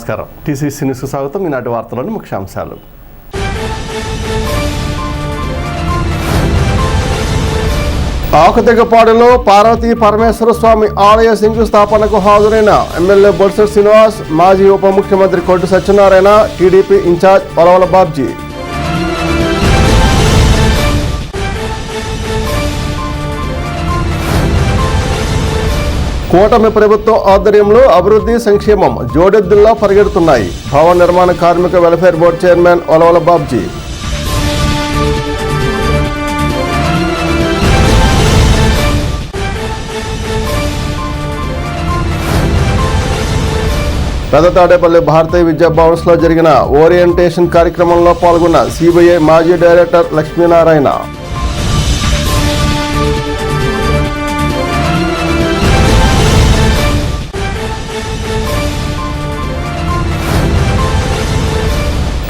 నమస్కారం. టీసీసీ న్యూస్కు స్వాగతం. ఈనాటి వార్తలోని ముఖ్యాంశాలు. ఆకుతెగపాడులో పార్వతీ పరమేశ్వర స్వామి ఆలయ శంకుస్థాపనకు హాజరైన ఎమ్మెల్యే బొత్స శ్రీనివాస్, మాజీ ఉప ముఖ్యమంత్రి కొట్టు సత్యనారాయణ, టీడీపీ ఇన్ఛార్జ్ వలవల బాబ్జీ. కూటమి ప్రభుత్వం ఆధ్వర్యంలో అభివృద్ధి సంక్షేమం జోడెద్దుల్లా పరిగెడుతున్నాయి. భవన నిర్మాణ కార్మిక welfare board chairman Valavala Babji. Pedatadepalli Bharatiya విద్యాభవన్స్లో జరిగిన ఓరియంటేషన్ కార్యక్రమంలో పాల్గొన్న సిబిఐ మాజీ డైరెక్టర్ లక్ష్మీనారాయణ.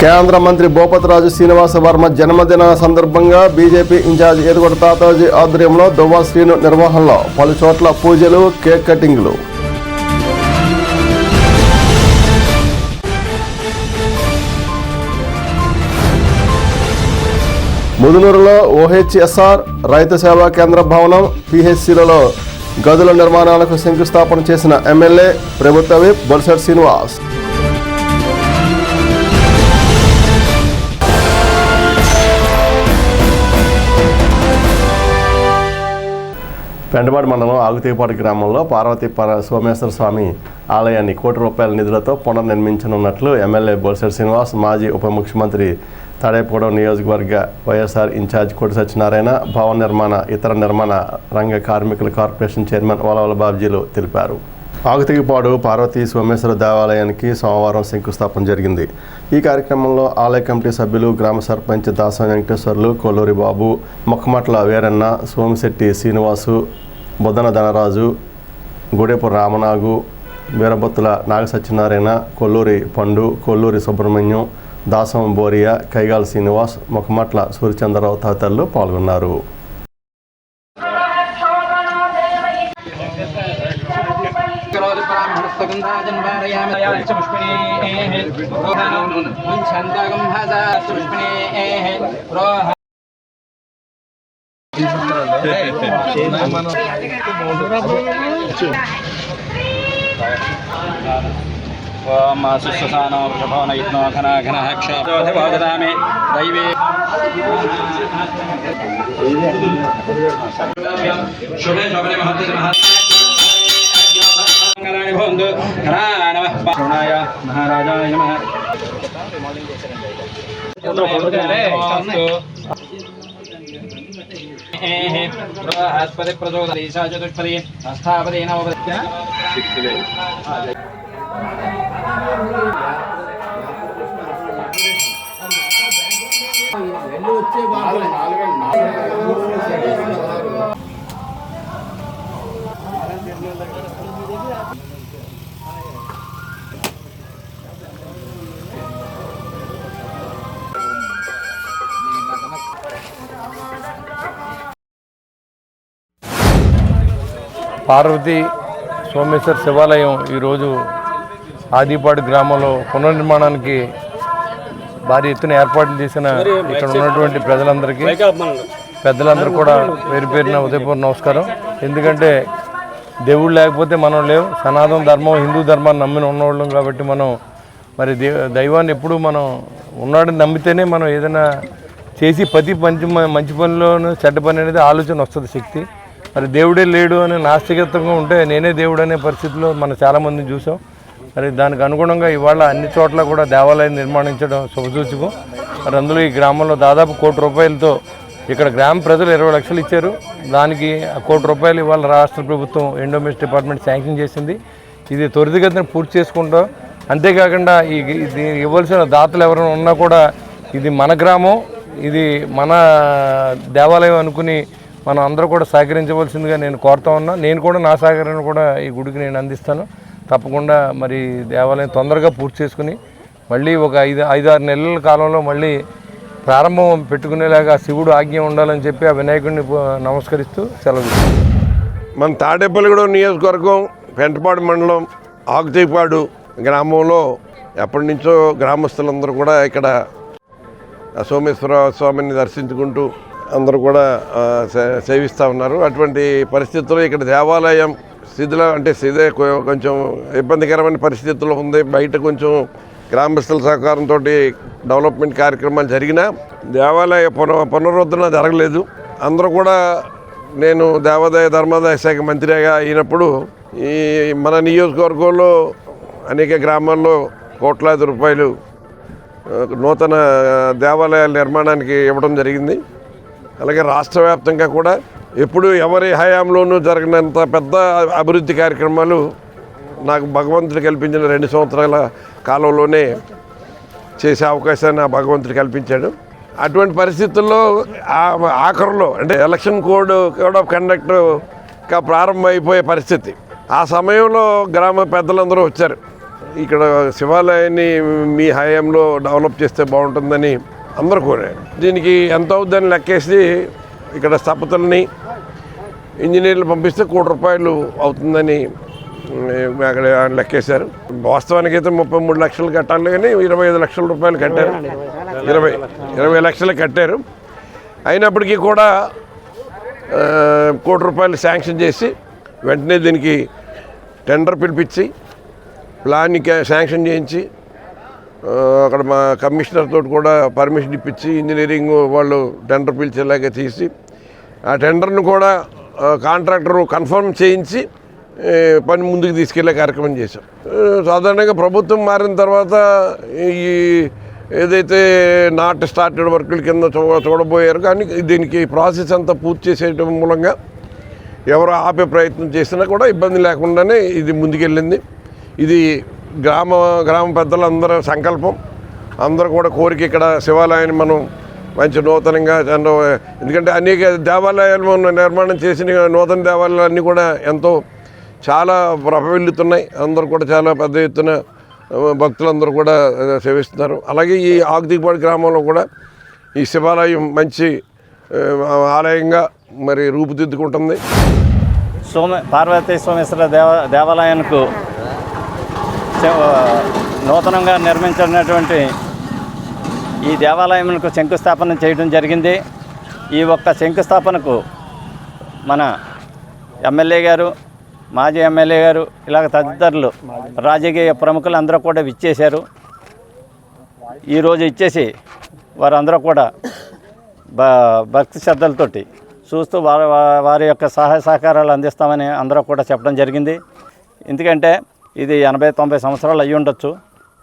కేంద్ర మంత్రి భూపతిరాజు శ్రీనివాస వర్మ జన్మదిన సందర్భంగా బీజేపీ ఇన్ఛార్జ్ ఏదుగొండ తాతాజీ ఆధ్వర్యంలో దువ్వా శ్రీను నిర్వహణలో పలు చోట్ల పూజలు, కేక్ కటింగ్లు. ముదునూరులో ఓహెచ్ఎస్ఆర్ రైతు సేవా కేంద్ర భవనం, పిహెచ్సిలలో గదుల నిర్మాణాలకు శంకుస్థాపన చేసిన ఎమ్మెల్యే, ప్రభుత్వ విప్ బొత్స శ్రీనివాస్. పెండపాడు మండలం ఆగుతీపాడు గ్రామంలో పార్వతీ సోమేశ్వర స్వామి ఆలయాన్ని ₹1 కోటి నిధులతో పునర్నిర్మించనున్నట్లు ఎమ్మెల్యే బొత్స శ్రీనివాస్, మాజీ ఉప ముఖ్యమంత్రి తాడేపూడెం నియోజకవర్గ వైఎస్ఆర్ ఇన్ఛార్జ్ కొట్టు సత్యనారాయణ, భవన నిర్మాణ, ఇతర నిర్మాణ రంగ కార్మికుల కార్పొరేషన్ చైర్మన్ వలవల బాబ్జీలు తెలిపారు. ఆగుతీపాడు పార్వతీ సోమేశ్వర దేవాలయానికి సోమవారం శంకుస్థాపన జరిగింది. ఈ కార్యక్రమంలో ఆలయ కమిటీ సభ్యులు, గ్రామ సర్పంచ్ దాసం వెంకటేశ్వర్లు, కొల్లూరి బాబు, మొక్కమట్ల వీరన్న, సోమిశెట్టి శ్రీనివాసు, బొద్దన ధనరాజు, గుడేపు రామనాగు, వీరబొత్తుల నాగసత్యనారాయణ, కొల్లూరి పండు, కొల్లూరి సుబ్రహ్మణ్యం, దాసం బోరియా, కైగాల శ్రీనివాస్, మొక్కమట్ల సూర్యచంద్రరావు తదితరులు పాల్గొన్నారు. ఓం సుస్సానో వృషభవన యజ్ఞో ఘన ఘన క్షోభోధివాదనామి దైవే శుభే శోభనే మహత్తే మంగళాని భవంతు. నమః పార్వణాయ మహారాజాయ నమః. బృహస్పతి ప్రచోదయాత్ ఈశా చతుష్పది అస్థాపతి నవపతి. పార్వతీ సోమేశ్వర శివాలయం ఈరోజు ఆదిపాడు గ్రామంలో పునర్నిర్మాణానికి భారీ ఎత్తున ఏర్పాట్లు చేసిన ఇక్కడ ఉన్నటువంటి ప్రజలందరికీ, పెద్దలందరూ కూడా పేరు పేరున ఉదయపూర్వ నమస్కారం. ఎందుకంటే దేవుడు లేకపోతే మనం లేవు. సనాతన ధర్మం, హిందూ ధర్మాన్ని నమ్మిన ఉన్నవాళ్ళం కాబట్టి మనం మరి దైవాన్ని ఎప్పుడు మనం ఉన్నాడని నమ్మితేనే మనం ఏదైనా చేసి మంచి పనిలోనూ చెడ్డ పని అనేది ఆలోచన వస్తుంది, శక్తి. మరి దేవుడే లేడు అని నాస్తికత్వంగా ఉంటే నేనే దేవుడు అనే పరిస్థితిలో మనం చాలామందిని చూసాం. మరి దానికి అనుగుణంగా ఇవాళ అన్ని చోట్ల కూడా దేవాలయం నిర్మాణించడం శుభసూచకం. మరి అందులో ఈ గ్రామంలో దాదాపు ₹1 కోటితో ఇక్కడ గ్రామ ప్రజలు 20 లక్షలు ఇచ్చారు. దానికి ₹1 కోటి ఇవాళ రాష్ట్ర ప్రభుత్వం ఎండోమెంట్స్ డిపార్ట్మెంట్ శాంక్షన్ చేసింది. ఇది త్వరితగతిన పూర్తి చేసుకుంటాం. అంతేకాకుండా ఇది ఇవ్వాల్సిన దాతలు ఎవరైనా ఉన్నా కూడా ఇది మన గ్రామం, ఇది మన దేవాలయం అనుకుని మనం అందరూ కూడా సహకరించవలసిందిగా నేను కోరుతా ఉన్నా. నేను కూడా నా సహకారాన్ని కూడా ఈ గుడికి నేను అందిస్తాను. తప్పకుండా మరి దేవాలయం తొందరగా పూర్తి చేసుకుని మళ్ళీ ఒక 5-6 నెలల కాలంలో మళ్ళీ ప్రారంభం పెట్టుకునేలాగా శివుడు ఆజ్ఞ ఉండాలని చెప్పి ఆ వినాయకుడిని నమస్కరిస్తూ సెలవు. మన తాడేపల్లిగూడెం నియోజకవర్గం పెంటపాడు మండలం ఆకుతీపాడు గ్రామంలో ఎప్పటి నుంచో గ్రామస్తులందరూ కూడా ఇక్కడ సోమేశ్వర స్వామిని దర్శించుకుంటూ అందరూ కూడా సేవిస్తూ ఉన్నారు. అటువంటి పరిస్థితుల్లో ఇక్కడ దేవాలయం స్థితిలో అంటే కొంచెం ఇబ్బందికరమైన పరిస్థితుల్లో ఉంది. బయట కొంచెం గ్రామస్తుల సహకారంతో డెవలప్మెంట్ కార్యక్రమాలు జరిగినా దేవాలయ పునరుద్ధరణ జరగలేదు. అందరూ కూడా నేను దేవాదాయ ధర్మాదాయ శాఖ మంత్రిగా అయినప్పుడు ఈ మన నియోజకవర్గంలో అనేక గ్రామాల్లో కోట్లాది రూపాయలు నూతన దేవాలయాల నిర్మాణానికి ఇవ్వడం జరిగింది. అలాగే రాష్ట్ర వ్యాప్తంగా కూడా ఎప్పుడు ఎవరి హయాంలోనూ జరిగినంత పెద్ద అభివృద్ధి కార్యక్రమాలు నాకు భగవంతుడు కల్పించిన 2 సంవత్సరాల కాలంలోనే చేసే అవకాశాన్ని ఆ భగవంతుడు కల్పించాడు. అటువంటి పరిస్థితుల్లో ఆఖరులో అంటే ఎలక్షన్ కోడ్ ఆఫ్ కండక్ట్గా ప్రారంభమైపోయే పరిస్థితి. ఆ సమయంలో గ్రామ పెద్దలందరూ వచ్చారు. ఇక్కడ శివాలయాన్ని మీ హయాంలో డెవలప్ చేస్తే బాగుంటుందని అందరూ కోరారు. దీనికి ఎంత అవుద్దని లెక్కేసి ఇక్కడ స్థపతుల్ని ఇంజనీర్లు పంపిస్తే ₹1 కోటి అవుతుందని అక్కడ లెక్కేశారు. వాస్తవానికి అయితే 33 లక్షలు కట్టాలి కానీ 25 లక్షల రూపాయలు కట్టారు. 20 లక్షలు కట్టారు. అయినప్పటికీ కూడా ₹1 కోటి శాంక్షన్ చేసి వెంటనే దీనికి టెండర్ పిలిపించి ప్లాన్ని శాంక్షన్ చేయించి అక్కడ మా కమిషనర్ తోటి కూడా పర్మిషన్ ఇప్పించి ఇంజనీరింగ్ వాళ్ళు టెండర్ పిలిచేలాగా తీసి ఆ టెండర్ను కూడా కాంట్రాక్టరు కన్ఫర్మ్ చేయించి పని ముందుకు తీసుకెళ్లే కార్యక్రమం చేశాం. సాధారణంగా ప్రభుత్వం మారిన తర్వాత ఈ ఏదైతే నాట్ స్టార్టెడ్ వర్కుల కింద చూడబోయారు. కానీ దీనికి ప్రాసెస్ అంతా పూర్తి చేసేయడం మూలంగా ఎవరు ఆపే ప్రయత్నం చేసినా కూడా ఇబ్బంది లేకుండానే ఇది ముందుకెళ్ళింది. ఇది గ్రామ పెద్దలందరూ సంకల్పం, అందరూ కూడా కోరిక ఇక్కడ శివాలయాన్ని మనం మంచి నూతనంగా ఎందుకంటే అనేక దేవాలయాలు నిర్మాణం చేసిన నూతన దేవాలయాలన్నీ కూడా ఎంతో చాలా ప్రభవిల్లుతున్నాయి. అందరూ కూడా చాలా పెద్ద ఎత్తున భక్తులందరూ కూడా సేవిస్తున్నారు. అలాగే ఈ ఆగ్దిపాడు గ్రామంలో కూడా ఈ శివాలయం మంచి ఆలయంగా మరి రూపుదిద్దుకుంటుంది. పార్వతీ సోమేశ్వర దేవాలయానికి నూతనంగా నిర్మించినటువంటి ఈ దేవాలయంకు శంకుస్థాపన చేయడం జరిగింది. ఈ ఒక్క శంకుస్థాపనకు మన ఎమ్మెల్యే గారు, మాజీ ఎమ్మెల్యే గారు, ఇలాగ తదితరులు రాజకీయ ప్రముఖులు అందరూ కూడా విచ్చేశారు. ఈరోజు ఇచ్చేసి వారందరూ కూడా భక్తి శ్రద్ధలతోటి చూస్తూ వారి యొక్క సహాయ సహకారాలు అందిస్తామని అందరూ కూడా చెప్పడం జరిగింది. ఎందుకంటే ఇది 80-90 సంవత్సరాలు అయ్యి ఉండొచ్చు,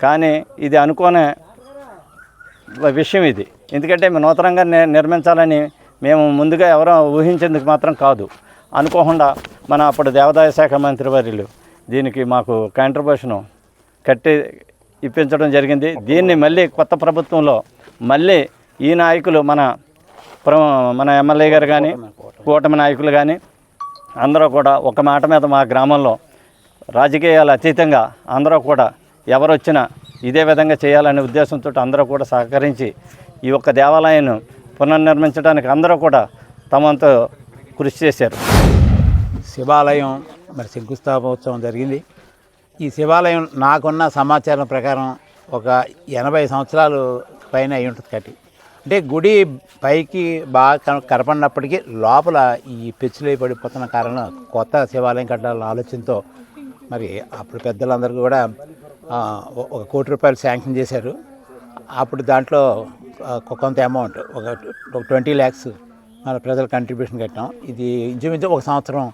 కానీ ఇది అనుకోనే విషయం ఇది. ఎందుకంటే నూతనంగా నిర్మించాలని మేము ముందుగా ఎవరో ఊహించేందుకు మాత్రం కాదు. అనుకోకుండా మన అప్పుడు దేవాదాయ శాఖ మంత్రి వర్యులు దీనికి మాకు కాంట్రిబ్యూషను కట్టి ఇప్పించడం జరిగింది. దీన్ని మళ్ళీ కొత్త ప్రభుత్వంలో మళ్ళీ ఈ నాయకులు మన ఎమ్మెల్యే గారు కానీ కూటమి నాయకులు కానీ అందరూ కూడా ఒక మాట మీద మా గ్రామంలో రాజకీయాలు అతీతంగా అందరూ కూడా ఎవరు వచ్చినా ఇదే విధంగా చేయాలనే ఉద్దేశంతో అందరూ కూడా సహకరించి ఈ యొక్క దేవాలయాన్ని పునర్నిర్మించడానికి అందరూ కూడా తమంతో కృషి చేశారు. శివాలయం మరి శంకుస్థాపనోత్సవం జరిగింది. ఈ శివాలయం నాకున్న సమాచారం ప్రకారం ఒక 80 సంవత్సరాలు పైన అయి ఉంటుంది కట్టి. అంటే గుడి పైకి బాగా కనపడినప్పటికీ లోపల ఈ పెచ్చులై పడిపోతున్న కారణం కొత్త శివాలయం కట్టాలన్న ఆలోచనతో మరి అప్పుడు పెద్దలందరికీ కూడా ఒక ₹1 కోటి శాంక్షన్ చేశారు. అప్పుడు దాంట్లో కొంత అమౌంట్ ఒక 20 lakhs మన ప్రజల కంట్రిబ్యూషన్ కట్టాం. ఇది ఇంచుమించు 1 సంవత్సరం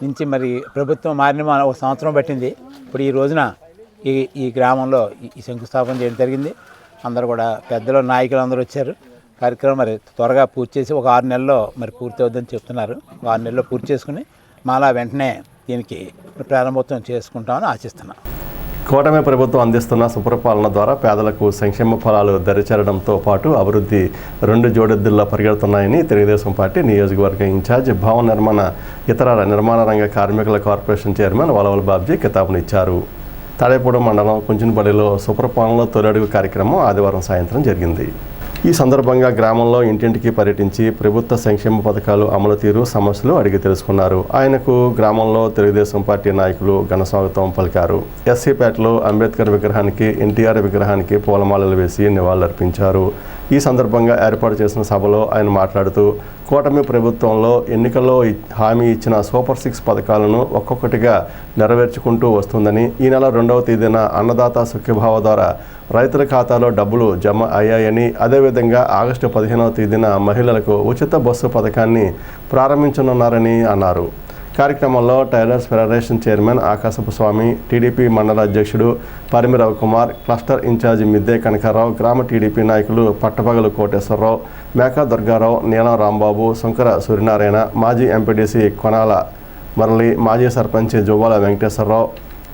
నుంచి మరి ప్రభుత్వం మారిన 1 సంవత్సరం పట్టింది. ఇప్పుడు ఈ రోజున ఈ గ్రామంలో ఈ శంకుస్థాపన చేయడం జరిగింది. అందరూ కూడా పెద్దలు నాయకులు అందరూ వచ్చారు. కార్యక్రమం మరి త్వరగా పూర్తి చేసి ఒక 6 నెలల్లో మరి పూర్తి అవుద్దని చెప్తున్నారు. 6 నెలల్లో పూర్తి చేసుకుని మళ్ళా వెంటనే దీనికి ప్రారంభోత్సవం చేసుకుంటామని ఆశిస్తున్నాం. కూటమి ప్రభుత్వం అందిస్తున్న సుపరిపాలన ద్వారా పేదలకు సంక్షేమ ఫలాలు దరిచేరడంతో పాటు అభివృద్ధి 2 జోడెద్దుల్లో పరిగెడుతున్నాయని తెలుగుదేశం పార్టీ నియోజకవర్గ ఇన్ఛార్జ్ భవన నిర్మాణ ఇతర నిర్మాణ రంగ కార్మికుల కార్పొరేషన్ చైర్మన్ వలవల బాబ్జీ కితాబునిచ్చారు. తాడేపూడి మండలం కుంచినపల్లిలో సుపరిపాలనలో తొలి అడుగు కార్యక్రమం ఆదివారం సాయంత్రం జరిగింది. ఈ సందర్భంగా గ్రామంలో ఇంటింటికి పర్యటించి ప్రభుత్వ సంక్షేమ పథకాలు అమలు తీరు సమస్యలు అడిగి తెలుసుకున్నారు. ఆయనకు గ్రామంలో తెలుగుదేశం పార్టీ నాయకులు ఘన స్వాగతం పలికారు. ఎస్సీపేటలో అంబేద్కర్ విగ్రహానికి, ఎన్టీఆర్ విగ్రహానికి పూలమాలలు వేసి నివాళులర్పించారు. ఈ సందర్భంగా ఏర్పాటు చేసిన సభలో ఆయన మాట్లాడుతూ కూటమి ప్రభుత్వంలో ఎన్నికల్లో హామీ ఇచ్చిన సూపర్ 6 పథకాలను ఒక్కొక్కటిగా నెరవేర్చుకుంటూ వస్తుందని, ఈ నెల 2వ తేదీన అన్నదాత సుఖీభావ ద్వారా రైతుల ఖాతాలో డబ్బులు జమ అయ్యాయని, అదేవిధంగా ఆగస్టు 15వ తేదీన మహిళలకు ఉచిత బస్సు పథకాన్ని ప్రారంభించనున్నారని అన్నారు. కార్యక్రమంలో టైలర్స్ ఫెడరేషన్ చైర్మన్ ఆకాశపు స్వామి, టీడీపీ మండల అధ్యక్షుడు పరిమి రవికుమార్, క్లస్టర్ ఇన్ఛార్జి మిద్దే కనకారావు, గ్రామ టీడీపీ నాయకులు పట్టపగలు కోటేశ్వరరావు, మేకా దుర్గారావు, నీలం రాంబాబు, శంకర సూర్యనారాయణ, మాజీ ఎంపీడీసీ కొనాల మురళి, మాజీ సర్పంచ్ జువ్వాల వెంకటేశ్వరరావు,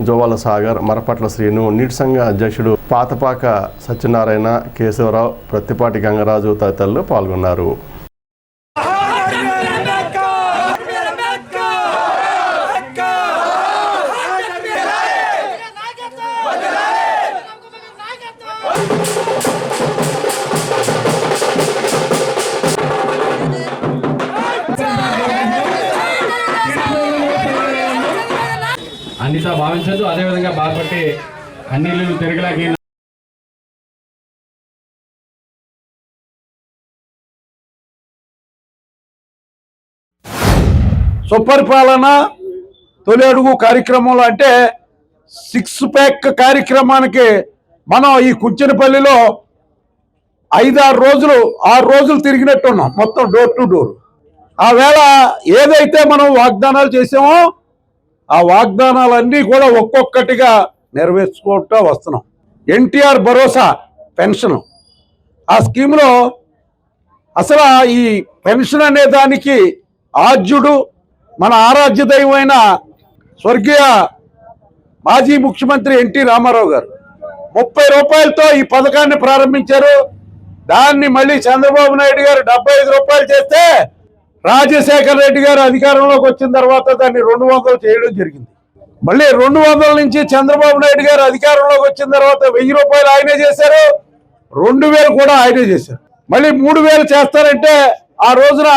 జువ్వాల సాగర్, మరపట్ల శ్రీను, నీటి సంఘ అధ్యక్షుడు పాతపాక సత్యనారాయణ, కేశవరావు, ప్రత్తిపాటి గంగరాజు తదితరులు పాల్గొన్నారు. అన్నిసా భావించద్దు. అదేవిధంగా బాధపట్టి అన్నిళ్ళు తిరగలేక సుపరిపాలన తొలి అడుగు కార్యక్రమంలో అంటే 6 ప్యాక్ కార్యక్రమానికి మనం ఈ కుంచెనపల్లిలో 5-6 రోజులు తిరిగినట్టున్నాం, మొత్తం డోర్ టు డోర్. ఆ వేళ ఏదైతే మనం వాగ్దానాలు చేసామో ఆ వాగ్దానాలన్నీ కూడా ఒక్కొక్కటిగా నెరవేర్చుకుంటూ వస్తున్నాం. ఎన్టీఆర్ భరోసా పెన్షన్, ఆ స్కీమ్లో అసలు ఈ పెన్షన్ అనే దానికి ఆద్యుడు మన ఆరాధ్య దైవమైన స్వర్గీయ మాజీ ముఖ్యమంత్రి ఎన్టీ రామారావు గారు 30 రూపాయలతో ఈ పథకాన్ని ప్రారంభించారు. దాన్ని మళ్ళీ చంద్రబాబు నాయుడు గారు 75 రూపాయలు చేస్తే రాజశేఖర రెడ్డి గారు అధికారంలోకి వచ్చిన తర్వాత దాన్ని 200 చేయడం జరిగింది. మళ్ళీ 200 నుంచి చంద్రబాబు నాయుడు గారు అధికారంలోకి వచ్చిన తర్వాత 1000 రూపాయలు ఆయనే చేశారు, 2000 కూడా ఆయనే చేశారు. మళ్ళీ 3000 చేస్తారంటే ఆ రోజున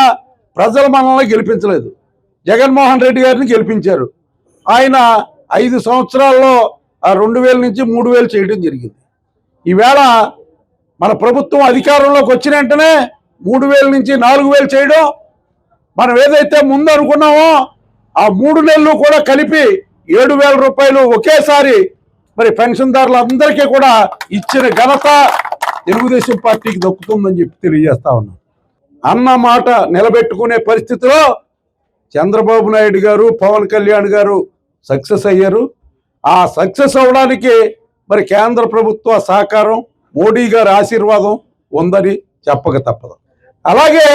ప్రజలు మనల్ని గెలిపించలేదు, జగన్మోహన్ రెడ్డి గారిని గెలిపించారు. ఆయన 5 సంవత్సరాల్లో ఆ 2000 నుంచి 3000 చేయడం జరిగింది. ఈవేళ మన ప్రభుత్వం అధికారంలోకి వచ్చిన వెంటనే 3000 నుంచి 4000 చేయడం, మనం ఏదైతే ముందు అనుకున్నామో ఆ 3 నెలలు కూడా కలిపి 7000 రూపాయలు ఒకేసారి మరి పెన్షన్దారులందరికీ కూడా ఇచ్చిన ఘనత తెలుగుదేశం పార్టీకి దక్కుతుందని చెప్పి తెలియజేస్తా ఉన్నాం. అన్న మాట నిలబెట్టుకునే పరిస్థితిలో చంద్రబాబు నాయుడు గారు, పవన్ కళ్యాణ్ గారు సక్సెస్ అయ్యారు. ఆ సక్సెస్ అవడానికి మరి కేంద్ర ప్రభుత్వ సహకారం, మోడీ గారి ఆశీర్వాదం ఉందని చెప్పక తప్పదు. అలాగే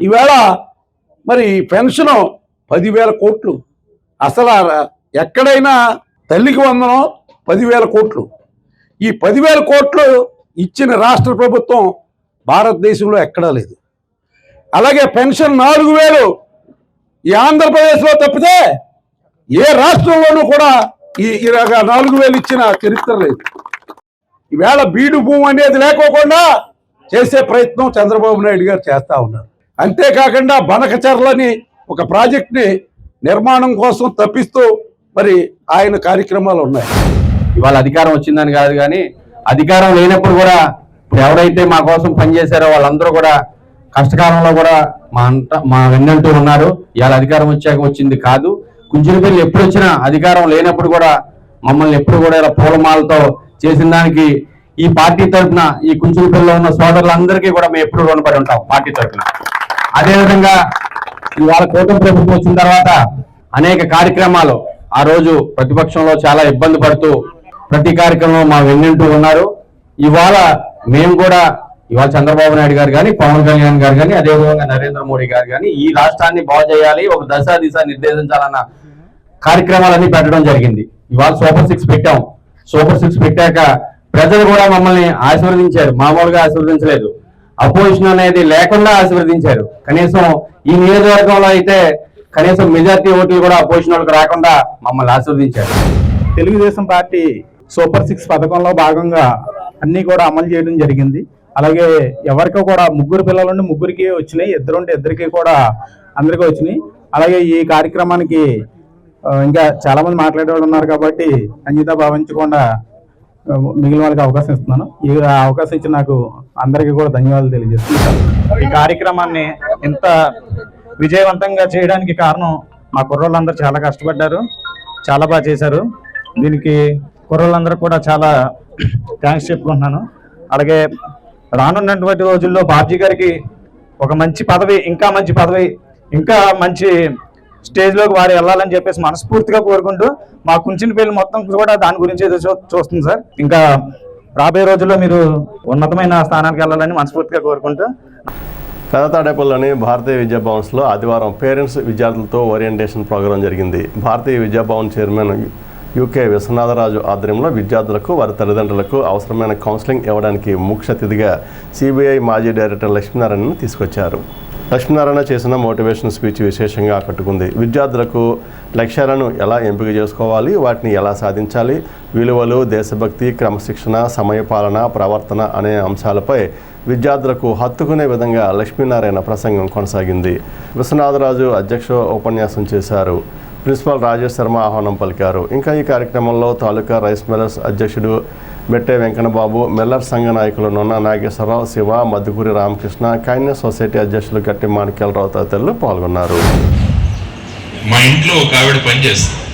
ఈవేళ మరి పెన్షన్ 10,000 కోట్లు, అసలు ఎక్కడైనా తల్లికి వందనం 10,000 కోట్లు. ఈ 10,000 కోట్లు ఇచ్చిన రాష్ట్ర ప్రభుత్వం భారతదేశంలో ఎక్కడా లేదు. అలాగే పెన్షన్ 4,000 ఈ ఆంధ్రప్రదేశ్లో తప్పితే ఏ రాష్ట్రంలోనూ కూడా ఈ 4,000 ఇచ్చిన చరిత్ర లేదు. ఈవేళ బీడు భూమి అనేది లేకోకుండా చేసే ప్రయత్నం చంద్రబాబు నాయుడు గారు చేస్తూ ఉన్నారు. అంతేకాకుండా బనకచర్లని ఒక ప్రాజెక్ట్ని నిర్మాణం కోసం తప్పిస్తూ మరి ఆయన కార్యక్రమాలు ఉన్నాయి. ఇవాళ అధికారం వచ్చిందని కాదు, కానీ అధికారం లేనప్పుడు కూడా ఇప్పుడు ఎవరైతే మా కోసం పనిచేశారో వాళ్ళందరూ కూడా కష్టకాలంలో కూడా మా వెన్నంటూ ఉన్నారు. ఇవాళ అధికారం వచ్చాక వచ్చింది కాదు. కుంచెనపల్లి ఎప్పుడు వచ్చినా అధికారం లేనప్పుడు కూడా మమ్మల్ని ఎప్పుడు కూడా ఇలా పూలమాలతో చేసిన దానికి ఈ పార్టీ తరఫున, ఈ కుంచెనపల్లిలో ఉన్న సోదరులందరికీ కూడా మేము ఎప్పుడు రుణపడి ఉంటాం పార్టీ తరఫున. అదేవిధంగా ఇవాళ కూటమి ప్రభుత్వం వచ్చిన తర్వాత అనేక కార్యక్రమాలు, ఆ రోజు ప్రతిపక్షంలో చాలా ఇబ్బంది పడుతూ ప్రతి కార్యక్రమంలో మా వెన్నంటూ ఉన్నారు. ఇవాళ మేము కూడా ఇవాళ చంద్రబాబు నాయుడు గారు కానీ, పవన్ కళ్యాణ్ గారు కానీ, అదేవిధంగా నరేంద్ర మోడీ గారు కానీ ఈ రాష్ట్రాన్ని బాగు చేయాలి, ఒక దిశ నిర్దేశించాలన్న కార్యక్రమాలన్నీ పెట్టడం జరిగింది. ఇవాళ సూపర్ 6 పెట్టాం. సూపర్ 6 పెట్టాక ప్రజలు కూడా మమ్మల్ని ఆశీర్వదించారు. మామూలుగా ఆశీర్వదించలేదు, అపోజిషన్ అనేది లేకుండా ఆశీర్వదించారు. కనీసం ఈ నియోజకవర్గంలో అయితే కనీసం మెజార్టీ ఓట్లు కూడా అపోజిషన్ వాళ్ళకి రాకుండా మమ్మల్ని ఆశీర్వదించారు. తెలుగుదేశం పార్టీ సూపర్ 6 పథకంలో భాగంగా అన్ని కూడా అమలు చేయడం జరిగింది. అలాగే ఎవరికో కూడా ముగ్గురు పిల్లలుండి ముగ్గురికి వచ్చినాయి, ఇద్దరుంటే ఇద్దరికి కూడా అందరికీ వచ్చినాయి. అలాగే ఈ కార్యక్రమానికి ఇంకా చాలా మంది మాట్లాడేవాళ్ళు ఉన్నారు కాబట్టి అంకిత భావించకుండా మిగిలిన వాళ్ళకి అవకాశం ఇస్తున్నాను. ఈ అవకాశం ఇచ్చి నాకు అందరికీ కూడా ధన్యవాదాలు తెలియజేస్తున్నాను. ఈ కార్యక్రమాన్ని ఇంత విజయవంతంగా చేయడానికి కారణం మా కుర్రోళ్ళందరూ చాలా కష్టపడ్డారు, చాలా బాగా చేశారు. దీనికి కుర్రోళ్ళందరూ కూడా చాలా థ్యాంక్స్ చెప్పుకుంటున్నాను. అలాగే రానున్నటువంటి రోజుల్లో బాబ్జీ గారికి ఒక మంచి పదవి, ఇంకా మంచి స్టేజ్లోకి వారు వెళ్ళాలని చెప్పేసి మనస్ఫూర్తిగా కోరుకుంటూ మా కుంచినపల్లి మొత్తం కూడా దాని గురించి చూస్తుంది సార్. ఇంకా రాబోయే రోజుల్లో మీరు ఉన్నతమైన స్థానానికి వెళ్ళాలని మనస్ఫూర్తిగా కోరుకుంటూ. పెదతాడేపల్లిలోని భారతీయ విద్యాభవన్స్లో ఆదివారం పేరెంట్స్ విద్యార్థులతో ఓరియంటేషన్ ప్రోగ్రాం జరిగింది. భారతీయ విద్యాభవన్ చైర్మన్ యూకే విశ్వనాథరాజు ఆధ్వర్యంలో విద్యార్థులకు వారి తల్లిదండ్రులకు అవసరమైన కౌన్సిలింగ్ ఇవ్వడానికి ముఖ్య అతిథిగా సిబిఐ మాజీ డైరెక్టర్ లక్ష్మీనారాయణను తీసుకొచ్చారు. లక్ష్మీనారాయణ చేసిన మోటివేషన్ స్పీచ్ విశేషంగా ఆకట్టుకుంది. విద్యార్థులకు లక్ష్యాలను ఎలా ఎంపిక చేసుకోవాలి, వాటిని ఎలా సాధించాలి, విలువలు, దేశభక్తి, క్రమశిక్షణ, సమయపాలన, ప్రవర్తన అనే అంశాలపై విద్యార్థులకు హత్తుకునే విధంగా లక్ష్మీనారాయణ ప్రసంగం కొనసాగింది. విశ్వనాథరాజు అధ్యక్ష ఉపన్యాసం చేశారు. ప్రిన్సిపల్ రాజేష్ శర్మ ఆహ్వానం పలికారు. ఇంకా ఈ కార్యక్రమంలో తాలూకా రైస్ మిల్లర్స్ అధ్యక్షుడు మెట్టే వెంకన్నబాబు, మిల్లర్ సంఘ నాయకులు నొన్న నాగేశ్వరరావు, శివ, మధుకూరి రామకృష్ణ, కైండ్నెస్ సొసైటీ అధ్యక్షులు గట్టి మాణిక్యాలరావు తదితరులు పాల్గొన్నారు. మా ఇంట్లో ఒక ఆవిడ పనిచేస్తుంది,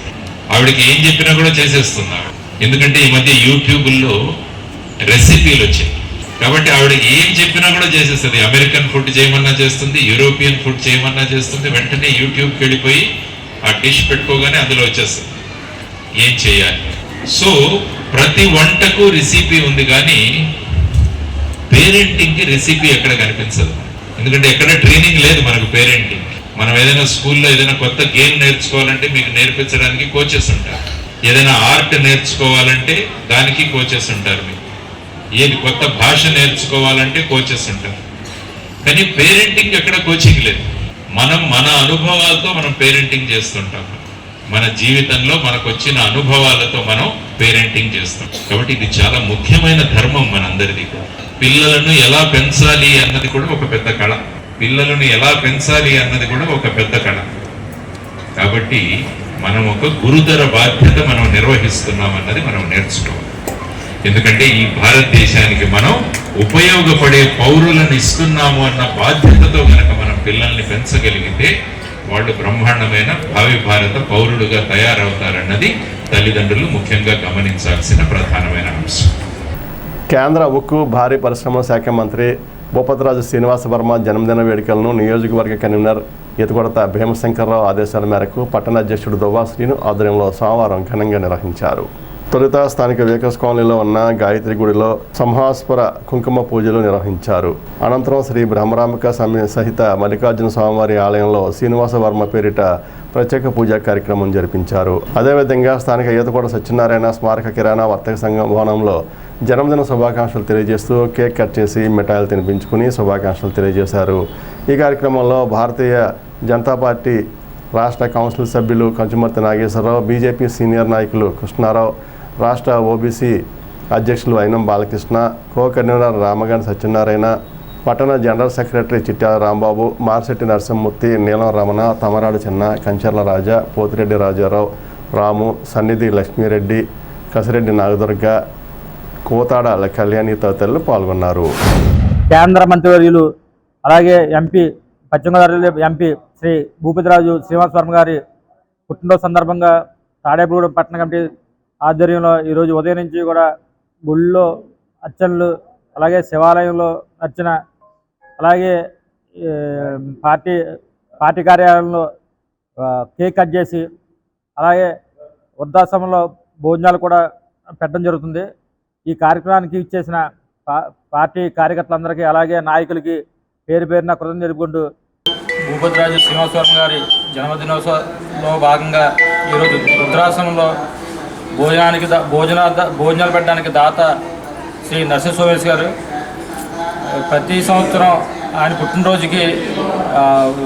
ఆవిడకి ఏం చెప్పినా కూడా చేసేస్తున్నాడు. ఎందుకంటే ఈ మధ్య యూట్యూబ్లో రెసిపీలు వచ్చాయి కాబట్టి ఆవిడ ఏం చెప్పినా కూడా చేసేస్తుంది. అమెరికన్ ఫుడ్ చేయమన్నా చేస్తుంది, యూరోపియన్ ఫుడ్ చేయమన్నా చేస్తుంది. వెంటనే యూట్యూబ్కి వెళ్ళిపోయి ఆ డిష్ పెట్టుకోగానే అందులో వచ్చేస్తుంది ఏం చేయాలి. సో ప్రతి వంటకు రెసిపీ ఉంది, కానీ పేరెంటింగ్కి రెసిపీ ఎక్కడ కనిపించదు. ఎందుకంటే ఎక్కడ ట్రైనింగ్ లేదు మనకు పేరెంటింగ్. మనం ఏదైనా స్కూల్లో ఏదైనా కొత్త గేమ్ నేర్చుకోవాలంటే మీకు నేర్పించడానికి కోచెస్ ఉంటారు, ఏదైనా ఆర్ట్ నేర్చుకోవాలంటే దానికి కోచెస్ ఉంటారు, మీకు ఏది కొత్త భాష నేర్చుకోవాలంటే కోచెస్ ఉంటారు. కానీ పేరెంటింగ్ ఎక్కడ కోచింగ్ లేదు. మనం మన అనుభవాలతో మనం పేరెంటింగ్ చేస్తుంటాం. మన జీవితంలో మనకు వచ్చిన అనుభవాలతో మనం పేరెంటింగ్ చేస్తాం. కాబట్టి ఇది చాలా ముఖ్యమైన ధర్మం మనందరిది. పిల్లలను ఎలా పెంచాలి అన్నది కూడా ఒక పెద్ద కళ. కాబట్టి మనం ఒక గురుతర బాధ్యత మనం నిర్వహిస్తున్నాం అన్నది మనం నేర్చుకోవాలి. ఎందుకంటే ఈ భారతదేశానికి మనం ఉపయోగపడే పౌరులను ఇస్తున్నాము అన్న బాధ్యతతో కనుక మనం పిల్లల్ని పెంచగలిగితే వాళ్ళు బ్రహ్మాండమైన భావి భారత పౌరులుగా తయారవుతారన్నది తల్లిదండ్రులు ముఖ్యంగా గమనించాల్సిన ప్రధానమైన అంశం. కేంద్ర ఉక్కు భారీ పరిశ్రమల శాఖ మంత్రి భూపతిరాజు శ్రీనివాస వర్మ జన్మదిన వేడుకలను నియోజకవర్గ కన్వీనర్ ఈతకొడత భీమశంకర్రావు ఆదేశాల మేరకు పట్టణ అధ్యక్షుడు దువ్వా శ్రీను ఆధ్వర్యంలో సోమవారం ఘనంగా నిర్వహించారు. తొలుత స్థానిక వేకస్ కాలనీలో ఉన్న గాయత్రి గుడిలో సంహాస్పర కుంకుమ పూజలు నిర్వహించారు. అనంతరం శ్రీ బ్రహ్మరాంబిక సహిత మల్లికార్జున స్వామివారి ఆలయంలో శ్రీనివాస వర్మ పేరిట ప్రత్యేక పూజా కార్యక్రమం జరిపించారు. అదేవిధంగా స్థానిక ఈతకోట సత్యనారాయణ స్మారక కిరాణా వర్తక సంఘం భవనంలో జన్మదిన శుభాకాంక్షలు తెలియజేస్తూ కేక్ కట్ చేసి మిఠాయిలు తినిపించుకుని శుభాకాంక్షలు తెలియజేశారు. ఈ కార్యక్రమంలో భారతీయ జనతా పార్టీ రాష్ట్ర కౌన్సిల్ సభ్యులు కంచుమర్తి నాగేశ్వరరావు, బీజేపీ సీనియర్ నాయకులు కృష్ణారావు, రాష్ట్ర ఓబీసీ అధ్యక్షులు అయినం బాలకృష్ణ, కో కన్వీనర్ రామగండి సత్యనారాయణ, పట్టణ జనరల్ సెక్రటరీ చిట్యాల రాంబాబు, మార్శెట్టి నరసింహమూర్తి, నీలం రమణ, తమరాడు చిన్న, కంచర్ల రాజా, పోతిరెడ్డి రాజారావు, రాము, సన్నిధి లక్ష్మీరెడ్డి, కసిరెడ్డి నాగదుర్గ, కోతాడ కళ్యాణి తదితరులు పాల్గొన్నారు. కేంద్ర మంత్రివర్యులు అలాగే ఎంపీ పశ్చిమ గోదావరి ఎంపీ శ్రీ భూపతిరాజు శ్రీనివాస వర్మ గారి పుట్టినరోజు సందర్భంగా తాడేపల్లిగూడెం పట్టణ కమిటీ ఆధ్వర్యంలో ఈరోజు ఉదయం నుంచి కూడా గుళ్ళో అర్చనలు, అలాగే శివాలయంలో అర్చన, అలాగే పార్టీ కార్యాలయంలో కేక్ కట్ చేసి, అలాగే వృద్ధాశ్రమంలో భోజనాలు కూడా పెట్టడం జరుగుతుంది. ఈ కార్యక్రమానికి ఇచ్చేసిన పార్టీ కార్యకర్తలందరికీ అలాగే నాయకులకి పేరు పేరున కృతజ్ఞతలు తెలుపుకుంటూ భూపతిరాజు శ్రీనివాస వర్మ గారి జన్మదినోత్సవంలో భాగంగా ఈరోజు రుద్రాశ్రమంలో భోజనాలు పెట్టడానికి దాత శ్రీ నరసింహ సోమేశ్ గారు ప్రతి సంవత్సరం ఆయన పుట్టినరోజుకి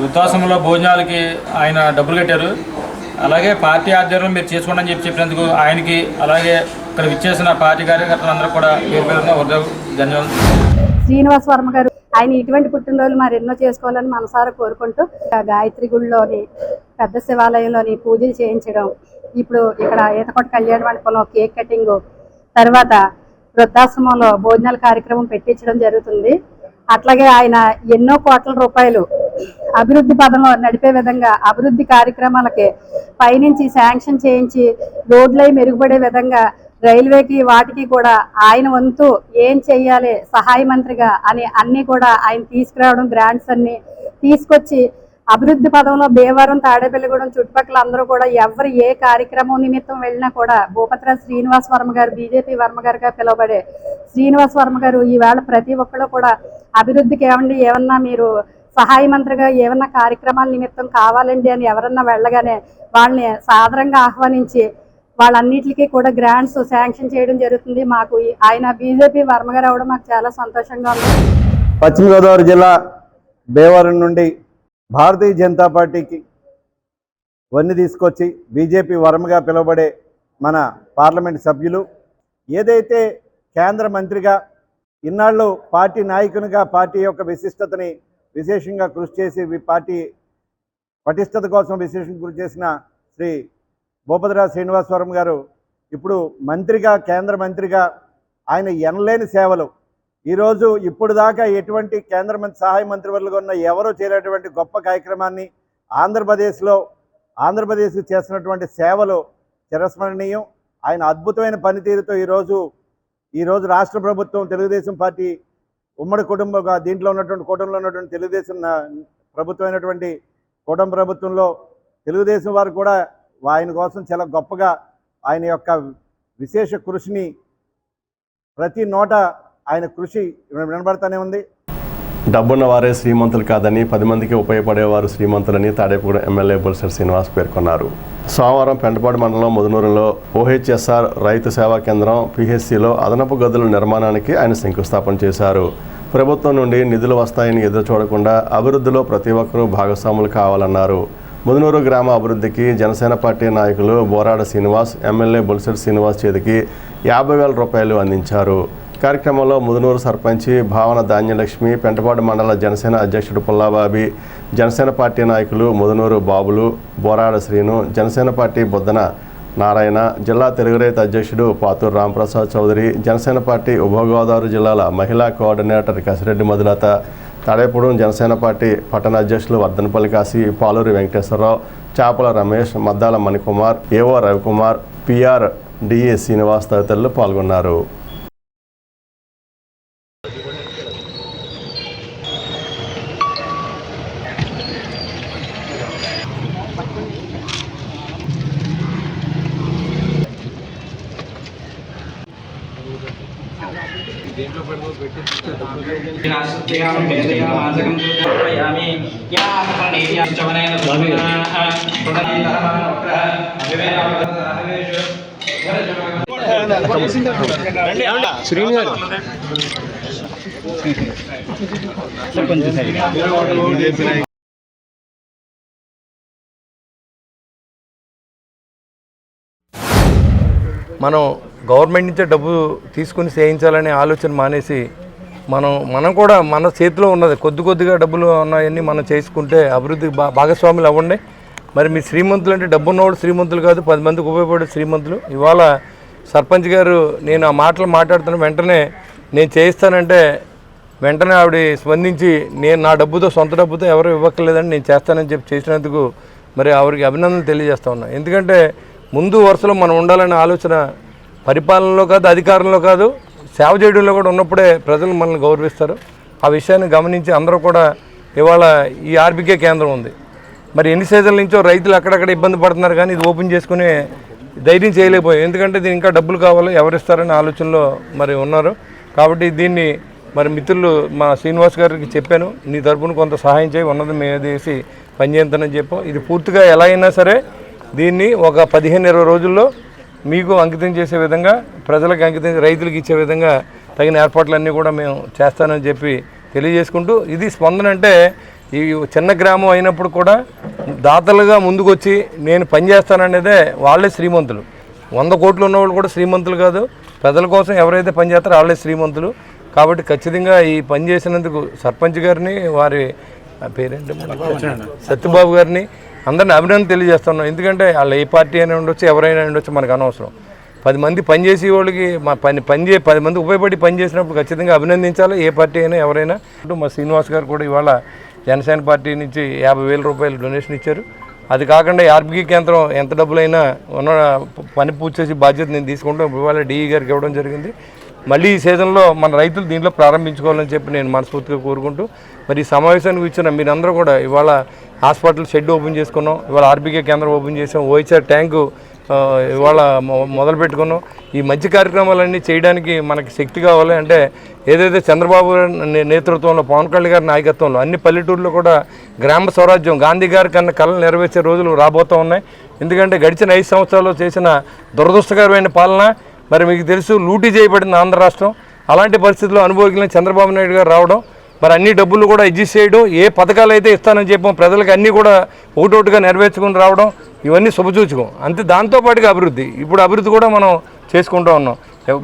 వృద్ధాశ్రమంలో భోజనాలకి ఆయన డబ్బులు కట్టారు. అలాగే పార్టీ ఆధ్వర్యంలో మీరు చేసుకోండి అని చెప్పినందుకు ఆయనకి, అలాగే ఇక్కడ విచ్చేసిన పార్టీ కార్యకర్తలందరూ కూడా పేరు పేరున ధన్యవాదాలు. శ్రీనివాస్ వర్మ గారు ఆయన ఇటువంటి పుట్టినరోజులు మరెన్నో చేసుకోవాలని మనసారా కోరుకుంటూ గాయత్రి గుడిలోని పెద్ద శివాలయంలోని పూజలు చేయించడం, ఇప్పుడు ఇక్కడ ఈతకొట్ట కళ్యాణ మండపంలో కేక్ కటింగ్, తర్వాత వృద్ధాశ్రమంలో భోజనాల కార్యక్రమం పెట్టించడం జరుగుతుంది. అట్లాగే ఆయన ఎన్నో కోట్ల రూపాయలు అభివృద్ధి పదంలో నడిపే విధంగా అభివృద్ధి కార్యక్రమాలకి పైనుంచి శాంక్షన్ చేయించి రోడ్లై మెరుగుపడే విధంగా రైల్వేకి వాటికి కూడా ఆయన వంతు ఏం చెయ్యాలి సహాయ మంత్రిగా అని అన్ని కూడా ఆయన తీసుకురావడం, గ్రాంట్స్ అన్ని తీసుకొచ్చి అభివృద్ధి పదంలో భీమవరం, తాడేపల్లిగూడెం చుట్టుపక్కల అందరూ కూడా ఎవరు ఏ కార్యక్రమం నిమిత్తం వెళ్ళినా కూడా భూపతిరాజు శ్రీనివాస్ వర్మ గారు, బీజేపీ వర్మ గారుగా పిలువబడే శ్రీనివాస్ వర్మ గారు ఈవేళ ప్రతి ఒక్కరు కూడా అభివృద్ధికి ఏమన్నా మీరు సహాయ మంత్రిగా ఏమన్నా కార్యక్రమాల నిమిత్తం కావాలండి అని ఎవరన్నా వెళ్ళగానే వాళ్ళని సాదరంగా ఆహ్వానించి వాళ్ళన్నిటికీ కూడా గ్రాంట్స్ శాంక్షన్ చేయడం జరుగుతుంది. మాకు ఆయన బీజేపీ వర్మ గారు అవడం మాకు చాలా సంతోషంగా ఉంది. పశ్చిమ గోదావరి జిల్లా భీమవరం నుండి భారతీయ జనతా పార్టీకి వన్ని తీసుకొచ్చి బీజేపీ వర్మగా పిలువబడే మన పార్లమెంట్ సభ్యులు ఏదైతే కేంద్ర మంత్రిగా ఇన్నాళ్ళు పార్టీ నాయకునిగా పార్టీ యొక్క విశిష్టతని విశేషంగా కృషి చేసి పార్టీ పటిష్టత కోసం విశేషంగా కృషి చేసిన శ్రీ భూపతిరాజు శ్రీనివాస్ వర్మ గారు ఇప్పుడు మంత్రిగా, కేంద్ర మంత్రిగా ఆయన ఎనలేని సేవలు ఈరోజు ఇప్పుడు దాకా ఎటువంటి కేంద్ర మంత్రి సహాయ మంత్రివర్లుగా ఉన్న ఎవరో చేయలేటువంటి గొప్ప కార్యక్రమాన్ని ఆంధ్రప్రదేశ్ చేసినటువంటి సేవలు చిరస్మరణీయం. ఆయన అద్భుతమైన పనితీరుతో ఈరోజు రాష్ట్ర ప్రభుత్వం తెలుగుదేశం పార్టీ ఉమ్మడి కుటుంబంగా దీంట్లో ఉన్నటువంటి కూటమిలో ఉన్నటువంటి తెలుగుదేశం ప్రభుత్వం అయినటువంటి కూటమి ప్రభుత్వంలో తెలుగుదేశం వారు కూడా ఆయన కోసం చాలా గొప్పగా ఆయన యొక్క విశేష కృషిని ప్రతి నోట ఆయన కృషి వినబడతానే ఉంది. డబ్బున్న వారే శ్రీమంతులు కాదని 10 మందికి ఉపయోగపడేవారు శ్రీమంతులని తాడేపూడి ఎమ్మెల్యే బొలిశెట్టి శ్రీనివాస్ పేర్కొన్నారు. సోమవారం పెంటపాడు మండలం ముదునూరులో OHSR రైతు సేవా కేంద్రం PHCలో అదనపు గదుల నిర్మాణానికి ఆయన శంకుస్థాపన చేశారు. ప్రభుత్వం నుండి నిధులు వస్తాయని ఎదురు చూడకుండా అభివృద్ధిలో ప్రతి ఒక్కరూ భాగస్వాములు కావాలన్నారు. ముదునూరు గ్రామ అభివృద్ధికి జనసేన పార్టీ నాయకులు బోరాడ శ్రీనివాస్, ఎమ్మెల్యే బొలిశెట్టి శ్రీనివాస్ చేతికి 50,000 రూపాయలు అందించారు. కార్యక్రమంలో ముదునూరు సర్పంచి భావన ధాన్యలక్ష్మి, పెంటపాడు మండల జనసేన అధ్యక్షుడు పుల్లాబాబి, జనసేన పార్టీ నాయకులు ముదునూరు బాబులు, బోరాడ శ్రీను, జనసేన పార్టీ బొద్దన నారాయణ, జిల్లా తెలుగు రైతు అధ్యక్షుడు పాతూరు రాంప్రసాద్ చౌదరి, జనసేన పార్టీ ఉభయ గోదావరి జిల్లాల మహిళా కోఆర్డినేటర్ కసిరెడ్డి మధులత, తాడేపూడెం జనసేన పార్టీ పట్టణ అధ్యక్షులు వర్ధనపల్లి కాశీ, పాలూరి వెంకటేశ్వరరావు, చాపల రమేష్, మద్దాల మణికుమార్, ఏవో రవికుమార్, PR DE శ్రీనివాస్ తదితరులు పాల్గొన్నారు. మనం గవర్నమెంట్ నుంచే డబ్బు తీసుకుని చేయించాలనే ఆలోచన మానేసి మనం కూడా మన చేతిలో ఉన్నది కొద్దిగా డబ్బులు ఉన్నాయన్నీ మనం చేసుకుంటే అభివృద్ధి భాగస్వాములు అవ్వండి. మరి మీ శ్రీమంతులు అంటే డబ్బు ఉన్నవాడు శ్రీమంతులు కాదు, 10 మందికి ఉపయోగపడే శ్రీమంతులు. ఇవాళ సర్పంచ్ గారు నేను ఆ మాటలు మాట్లాడుతున్న వెంటనే నేను చేయిస్తానంటే వెంటనే ఆవిడ స్పందించి నేను నా డబ్బుతో సొంత డబ్బుతో ఎవరు ఇవ్వక్కర్లేదని నేను చేస్తానని చెప్పి చేసినందుకు మరి ఆవిడకి అభినందనలు తెలియజేస్తా ఉన్నా. ఎందుకంటే ముందు వరుసలో మనం ఉండాలనే ఆలోచన పరిపాలనలో కాదు, అధికారంలో కాదు, సేవ చేయడంలో కూడా ఉన్నప్పుడే ప్రజలు మనల్ని గౌరవిస్తారు. ఆ విషయాన్ని గమనించి అందరూ కూడా ఇవాళ ఈ RBK కేంద్రం ఉంది. మరి ఎన్ని సీజన్ల నుంచో రైతులు అక్కడక్కడ ఇబ్బంది పడుతున్నారు, కానీ ఇది ఓపెన్ చేసుకునే ధైర్యం చేయలేకపోయాం. ఎందుకంటే దీనికి ఇంకా డబ్బులు కావాలి, ఎవరిస్తారనే ఆలోచనలో మరి ఉన్నారు. కాబట్టి దీన్ని మరి మిత్రులు మా శ్రీనివాస్ గారికి చెప్పాను, నీ తరపున కొంత సహాయం చేయి, ఉన్నది మీదేసి పనిచేస్తానని చెప్పాం. ఇది పూర్తిగా ఎలా అయినా సరే దీన్ని ఒక 15-20 రోజుల్లో మీకు అంకితం చేసే విధంగా, ప్రజలకు అంకితం, రైతులకు ఇచ్చే విధంగా తగిన ఏర్పాట్లన్నీ కూడా మేము చేస్తానని చెప్పి తెలియజేసుకుంటూ, ఇది స్పందన అంటే ఈ చిన్న గ్రామం అయినప్పుడు కూడా దాతలుగా ముందుకొచ్చి నేను పనిచేస్తాననేదే వాళ్ళే శ్రీమంతులు. 100 కోట్లు ఉన్నవాళ్ళు కూడా శ్రీమంతులు కాదు, ప్రజల కోసం ఎవరైతే పనిచేస్తారో వాళ్ళే శ్రీమంతులు. కాబట్టి ఖచ్చితంగా ఈ పని చేసినందుకు సర్పంచ్ గారిని, వారి పేరేంటి సత్యబాబు గారిని అందరిని అభినందన తెలియజేస్తున్నాం. ఎందుకంటే వాళ్ళు ఏ పార్టీ అయినా ఉండొచ్చు, ఎవరైనా ఉండొచ్చు, మనకు అనవసరం. 10 మంది పనిచేసే వాళ్ళకి మా 10 మంది ఉపయోగపడి పని చేసినప్పుడు ఖచ్చితంగా అభినందించాలి, ఏ పార్టీ అయినా ఎవరైనా. మా శ్రీనివాస్ గారు కూడా ఇవాళ జనసేన పార్టీ నుంచి 50,000 రూపాయలు డొనేషన్ ఇచ్చారు. అది కాకుండా ఆర్బీకే కేంద్రం ఎంత డబ్బులైనా ఉన్న పని పూర్తి చేసి బాధ్యత నేను తీసుకుంటాం. ఇవాళ డిఈ గారికి ఇవ్వడం జరిగింది. మళ్ళీ ఈ సీజన్లో మన రైతులు దీంట్లో ప్రారంభించుకోవాలని చెప్పి నేను మనస్ఫూర్తిగా కోరుకుంటూ, మరి ఈ సమావేశానికి ఇచ్చిన మీరందరూ కూడా ఇవాళ హాస్పిటల్ షెడ్ ఓపెన్ చేసుకున్నాం, ఇవాళ ఆర్బీకే కేంద్రం ఓపెన్ చేసాం, ఓహెచ్ఆర్ ట్యాంకు ఇవాళ మొదలు పెట్టుకున్నాం. ఈ మంచి కార్యక్రమాలన్నీ చేయడానికి మనకి శక్తి కావాలి. అంటే ఏదైతే చంద్రబాబు నేతృత్వంలో, పవన్ కళ్యాణ్ గారి నాయకత్వంలో అన్ని పల్లెటూరులో కూడా గ్రామ స్వరాజ్యం గాంధీ గారి కన్నా కళలు నెరవేర్చే రోజులు రాబోతూ ఉన్నాయి. ఎందుకంటే గడిచిన 5 సంవత్సరాల్లో చేసిన దురదృష్టకరమైన పాలన, మరి మీకు తెలుసు లూటీ చేయబడింది ఆంధ్ర రాష్ట్రం. అలాంటి పరిస్థితుల్లో అనుభవించిన చంద్రబాబు నాయుడు గారు రావడం, మరి అన్ని డబ్బులు కూడా అడ్జస్ట్ చేయడం, ఏ పథకాలు అయితే ఇస్తానని చెప్పాం ప్రజలకు అన్నీ కూడా ఒకటొకటిగా నెరవేర్చుకుని రావడం, ఇవన్నీ శుభసూచకం. అంతే దాంతోపాటుగా అభివృద్ధి, ఇప్పుడు అభివృద్ధి కూడా మనం చేసుకుంటూ ఉన్నాం.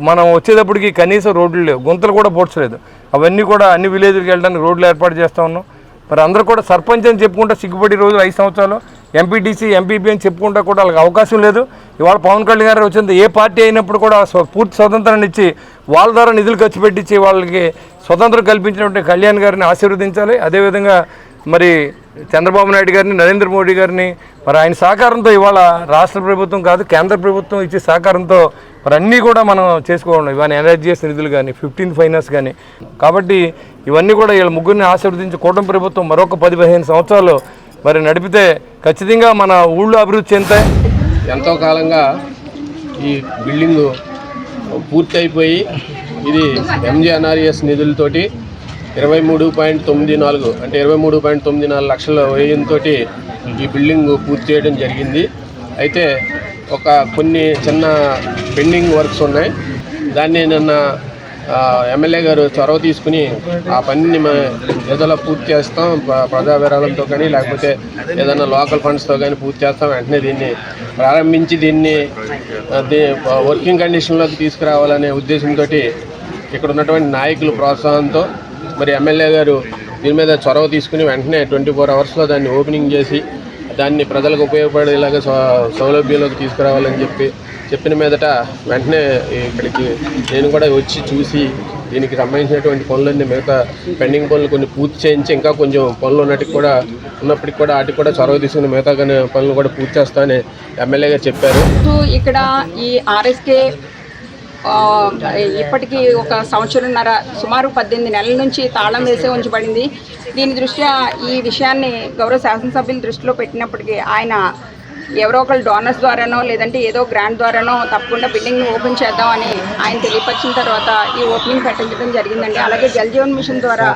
మనం వచ్చేటప్పటికి కనీసం రోడ్లు లేవు, గుంతలు కూడా పోడ్చలేదు. అవన్నీ కూడా అన్ని విలేజ్కి వెళ్ళడానికి రోడ్లు ఏర్పాటు చేస్తూ ఉన్నాం. మరి అందరూ కూడా సర్పంచ్ అని చెప్పుకుంటా సిగ్గుపడి రోజులు 5 సంవత్సరాలు, ఎంపీటీసీ ఎంపీపీ అని చెప్పుకుంటా కూడా వాళ్ళకి అవకాశం లేదు. ఇవాళ పవన్ కళ్యాణ్ గారు వచ్చింది, ఏ పార్టీ అయినప్పుడు కూడా పూర్తి స్వతంత్రాన్ని ఇచ్చి వాళ్ళ ద్వారా నిధులు ఖర్చు పెట్టించి వాళ్ళకి స్వతంత్రం కల్పించినటువంటి కళ్యాణ్ గారిని ఆశీర్వదించాలి. అదేవిధంగా మరి చంద్రబాబు నాయుడు గారిని, నరేంద్ర మోడీ గారిని మరి ఆయన సహకారంతో ఇవాళ రాష్ట్ర ప్రభుత్వం కాదు కేంద్ర ప్రభుత్వం ఇచ్చే సహకారంతో మరి అన్నీ కూడా మనం చేసుకోవాలి. ఇవన్నీ ఎన్ఆర్జీఎస్ నిధులు కానీ, 15th ఫైనాన్స్ కానీ. కాబట్టి ఇవన్నీ కూడా వీళ్ళ ముగ్గురిని ఆశీర్వదించి కూటమి ప్రభుత్వం మరొక 10-15 సంవత్సరాలు మరి నడిపితే ఖచ్చితంగా మన ఊళ్ళో అభివృద్ధి చెందుతాయి. ఎంతో కాలంగా ఈ బిల్డింగు పూర్తి అయిపోయి ఇది ఎంజీఎన్ఆర్ఈఎస్ నిధులతోటి 23.94 అంటే 23.94 లక్షల వ్యయంతో ఈ బిల్డింగ్ పూర్తి చేయడం జరిగింది. అయితే కొన్ని చిన్న పెండింగ్ వర్క్స్ ఉన్నాయి. దాన్ని నిన్న ఎమ్మెల్యే గారు చొరవ తీసుకుని ఆ పనిని ఏదోలా పూర్తి చేస్తాం, ప్రజా విరాళంతో కానీ లేకపోతే ఏదైనా లోకల్ ఫండ్స్తో కానీ పూర్తి చేస్తాం. వెంటనే దీన్ని ప్రారంభించి దీన్ని వర్కింగ్ కండిషన్లోకి తీసుకురావాలనే ఉద్దేశంతో ఇక్కడ ఉన్నటువంటి నాయకుల ప్రోత్సాహంతో మరి ఎమ్మెల్యే గారు దీని మీద చొరవ తీసుకుని వెంటనే 24 అవర్స్లో దాన్ని ఓపెనింగ్ చేసి దాన్ని ప్రజలకు ఉపయోగపడేలాగా సౌలభ్యంలోకి తీసుకురావాలని చెప్పిన మీదట వెంటనే ఇక్కడికి నేను కూడా వచ్చి చూసి దీనికి సంబంధించినటువంటి పనులన్నీ మిగతా పెండింగ్ పనులు కొన్ని పూర్తి చేయించి ఇంకా కొంచెం పనులు ఉన్నప్పటికి కూడా వాటికి కూడా చొరవ తీసుకుని మిగతా పనులు కూడా పూర్తి చేస్తామని ఎమ్మెల్యే గారు చెప్పారు. ఇక్కడ ఈ ఆర్ఎస్కే ఇప్పటికీ 1 సంవత్సరంన్నర సుమారు 18 నెలల నుంచి తాళం వేసే ఉంచబడింది. దీని దృష్ట్యా ఈ విషయాన్ని గౌరవ శాసనసభ్యుల దృష్టిలో పెట్టినప్పటికీ ఆయన ఎవరో ఒకరు డోనర్స్ ద్వారానో లేదంటే ఏదో గ్రాంట్ ద్వారానో తప్పకుండా బిల్డింగ్ని ఓపెన్ చేద్దామని ఆయన తెలియపరిచిన తర్వాత ఈ ఓపెనింగ్ పెట్టించడం జరిగిందండి. అలాగే జల్ జీవన్ మిషన్ ద్వారా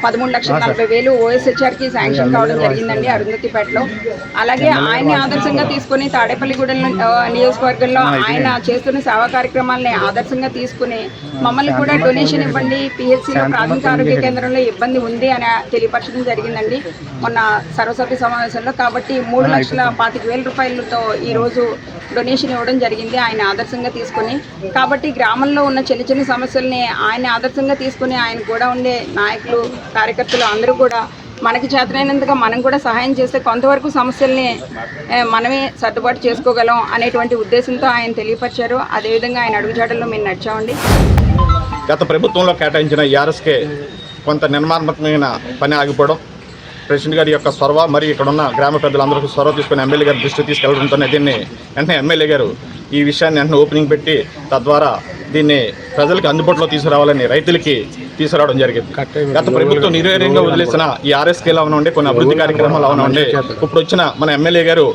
13,40,000 ఓఎస్హెచ్ఆర్కి శాంక్షన్ కావడం జరిగిందండి అరుంధతిపేటలో. అలాగే ఆయన్ని ఆదర్శంగా తీసుకుని తాడేపల్లిగూడెం నియోజకవర్గంలో ఆయన చేస్తున్న సేవా కార్యక్రమాలని ఆదర్శంగా తీసుకుని మమ్మల్ని కూడా డొనేషన్ ఇవ్వండి, పిహెచ్సిలో ప్రాథమిక ఆరోగ్య కేంద్రంలో ఇబ్బంది ఉంది అని తెలియపరచడం జరిగిందండి మొన్న సర్వసభ్య సమావేశంలో. కాబట్టి 3,25,000 రూపాయలతో ఈరోజు డొనేషన్ ఇవ్వడం జరిగింది ఆయన ఆదర్శంగా తీసుకుని. కాబట్టి గ్రామంలో ఉన్న చిన్న సమస్యల్ని ఆయన ఆదర్శంగా తీసుకుని ఆయన కూడా ఉండే నాయకులు, కార్యకర్తలు అందరూ కూడా మనకి చేతనైనంతగా మనం కూడా సహాయం చేస్తే కొంతవరకు సమస్యల్ని మనమే సర్దుబాటు చేసుకోగలం అనేటువంటి ఉద్దేశంతో ఆయన తెలియపరిచారు. అదేవిధంగా ఆయన అడుగుజాడల్లో మేము నడిచామండి. గత ప్రభుత్వంలో కేటాయించిన ఈఆర్ఎస్కే కొంత నిర్మాణాత్మకమైన పని ఆగిపోవడం, ప్రెసిడెంట్ గారి యొక్క చొరవ మరియు ఇక్కడ ఉన్న గ్రామ పెద్దలందరికీ చొరవ తీసుకుని ఎమ్మెల్యే గారి దృష్టికి తీసుకెళ్లడంతోనే దీన్ని వెంటనే ఎమ్మెల్యే గారు ఈ విషయాన్ని వెంటనే ఓపెనింగ్ పెట్టి తద్వారా దీన్ని ప్రజలకు అందుబాటులో తీసుకురావాలని రైతులకి తీసుకురావడం జరిగింది. గత ప్రభుత్వం నిర్వీర్యంగా వదిలేసిన ఈ ఆర్ఎస్కేలో అవనండి, కొన్ని అభివృద్ధి కార్యక్రమాలు అవనండి, ఇప్పుడు వచ్చిన మన ఎమ్మెల్యే గారు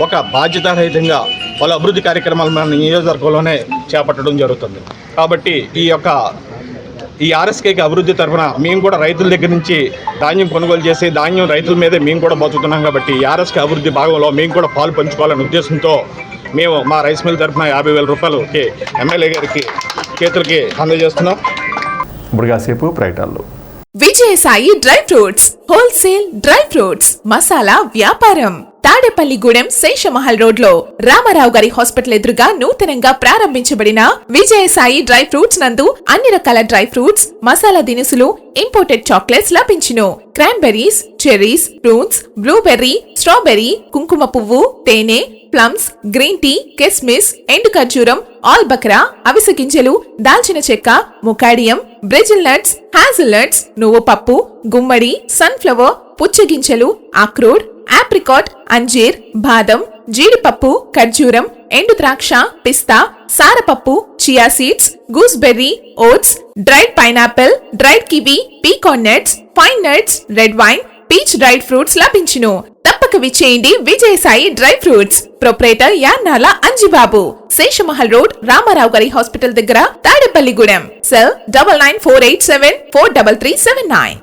ఒక బాధ్యతారహితంగా వాళ్ళ అభివృద్ధి కార్యక్రమాలు మన నియోజకవర్గంలోనే చేపట్టడం జరుగుతుంది. కాబట్టి ఈ ఆర్ఎస్కేకి అభివృద్ధి తరఫున మేము కూడా రైతుల దగ్గర నుంచి ధాన్యం కొనుగోలు చేసి ధాన్యం రైతుల మీదే మేము కూడా బతుకుతున్నాం. కాబట్టి ఈ ఆర్ఎస్కే అభివృద్ధి భాగంలో మేము కూడా పాలు పంచుకోవాలనే ఉద్దేశంతో మేము మా రైస్ మిల్ తరఫున 50,000 రూపాయలకి ఎమ్మెల్యే గారికి చేతులకి అందజేస్తున్నాం. ఇప్పుడు కాసేపు ప్రకటనలు. Vijayasai dry fruits wholesale dry fruits masala వ్యాపారం. తాడేపల్లిగూడెం శేషమహల్ రోడ్ లో రామారావు గారి హాస్పిటల్ ఎదురుగా నూతనంగా ప్రారంభించబడిన విజయసాయి డ్రై ఫ్రూట్స్ నందు అన్ని రకాల డ్రై ఫ్రూట్స్, మసాలా దినుసులు, ఇంపోర్టెడ్ చాక్లెట్స్ లభించును. Cranberries, cherries, fruits, blueberry, strawberry, కుంకుమ పువ్వు, తేనె, ప్లమ్స్, గ్రీన్ టీ, కిస్మిస్, ఎండు ఖర్జూరం, ఆల్ బక్రా, అవిసె గింజలు, దాల్చిన చెక్క, ముకాడియం, బ్రెజిల్ నట్స్, హ్యాజల్ నట్స్, నువ్వు పప్పు, గుమ్మడి, సన్ఫ్లవర్, పుచ్చగింజలు, అక్రోడ్, ఆప్రికాట్, అంజీర్, బాదం, జీడిపప్పు, ఖర్జూరం, ఎండు ద్రాక్ష, పిస్తా, సారపప్పు, chia seeds, gooseberry, oats, dried pineapple, dried kiwi, pecan nuts, fine nuts, red wine, peach dried fruits లభించును. తప్పక విచ్చేయండి Vijayasai dry fruits. Proprietor Yannala Anjibabu, Seshamahal road, Ramarao గారి హాస్పిటల్ దగ్గర, Tadepalligudem. Cell 9948743379.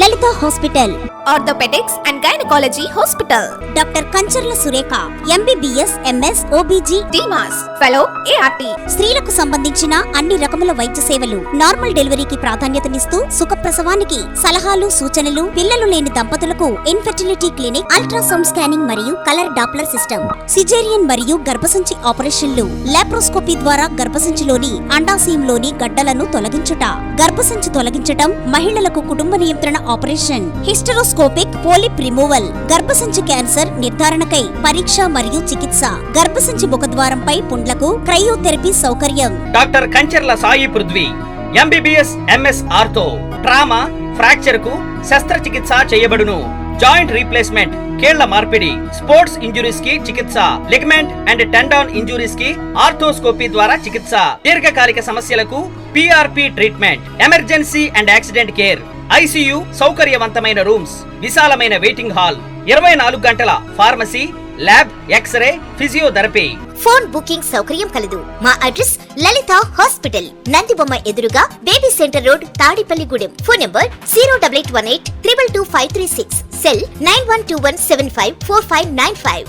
Lalitha hospital, orthopaedics and gynaecology hospital. Doctor Kancharla Surekha, MBBS, MS, OBG, డిమాస్ fellow, ART. స్త్రీలకు సంబంధించిన అన్ని రకముల వైద్య సేవలు, నార్మల్ డెలివరీకి ప్రాధాన్యతనిస్తూ సుఖప్రసవానికి సలహాలు, సూచనలు, పిల్లలు లేని దంపతులకు ఇన్ఫెర్టిలిటీ క్లినిక్, అల్ట్రాసౌండ్ స్కానింగ్ మరియు కలర్ డాప్లర్ సిస్టమ్, సిజేరియన్ మరియు గర్భసంచి ఆపరేషన్లు, లాప్రోస్కోపీ ద్వారా గర్భసంచిలోని అండాశయంలోని గడ్డలను తొలగించుట, గర్భసంచి తొలగించటం, మహిళలకు కుటుంబ నియంత్రణ ఆపరేషన్, హిస్టరోస్కోపిక్ పోలిప్ రిమూవల్, గర్భసంచి క్యాన్సర్ నిర్ధారణకై పరీక్ష మరియు చికిత్స, గర్భసంచి ముఖద్వారంపై పుండ్లకు క్రయోథెరపీ సౌకర్యం. Doctor Kancharla Sai Prithvi, MBBS, MS ortho, trauma, fracture కు శస్త్రచికిత్స చేయబడును. జాయింట్ రీప్లేస్మెంట్, కీళ్ల మార్పిడి, స్పోర్ట్స్ ఇంజురీస్ కి చికిత్స, లిగమెంట్ అండ్ టెండాన్ ఇంజురీస్ కి ఆర్థోస్కోపీ ద్వారా చికిత్స, దీర్ఘకాలిక సమస్యలకు PRP treatment, emergency and accident care, ICU సౌకర్యవంతమైన రూమ్స్, విశాలమైన వెయిటింగ్ హాల్, 24 గంటల pharmacy, lab, X ray, physiotherapy. Phone booking సౌకర్యం కలదు. మా అడ్రస్ లలిత హాస్పిటల్, నందిబొమ్మ ఎదురుగా, baby centre road, Tadepalligudem. Phone number 08818 222 536. Cell 9121754595.